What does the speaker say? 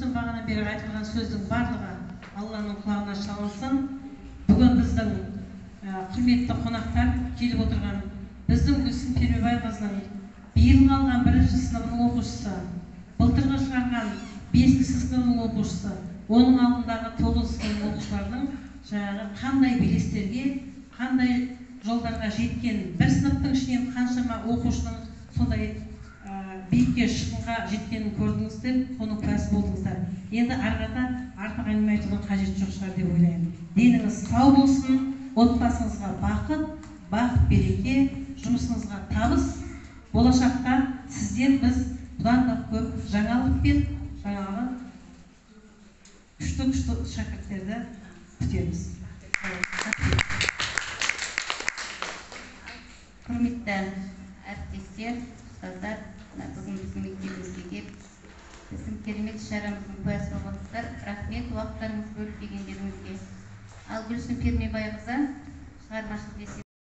өзіңіздің бағана бері айтылған сөздің барлығы Алланың құлағына шалынсын. Бүгін біздің құрметті қонақтар келіп отырған біздің Гүлсім Пермебайқызының биыл қалған 1-ші сыныбының оқушысы, былтырғы шығарған 5-ші сыныбының оқушысы, оның алдындағы 9-ші сынып оқушыларының жаңағы қандай белестерге, қандай жолдарға жеткен, бір сыныптың ішінен қаншама оқушының сондай биікке шығуға жеткенін көрдіңіздер, соның куәсі болдыңыздар. Енді арқада артық әңгіме айтудың қажеті жоқ шығар деп ойлаймын. Деніңіз сау болсын, отбасыңызға бақыт, береке, жұмысыңызға табыс. Болашақта сізден біз бұдан да көп жаңалықпен, жаңағы күшті шәкірттерді күтеміз. Құрметті әріптестер, ұстаздар, бүгін біздің мектебімізге келіп, біздің керемет шарамыздың куәсі болғансыздар. Рахмет уақыттарыңызды бөліп келгендеріңізге. Ал Гүлсім Пермебайқызы шығармашылық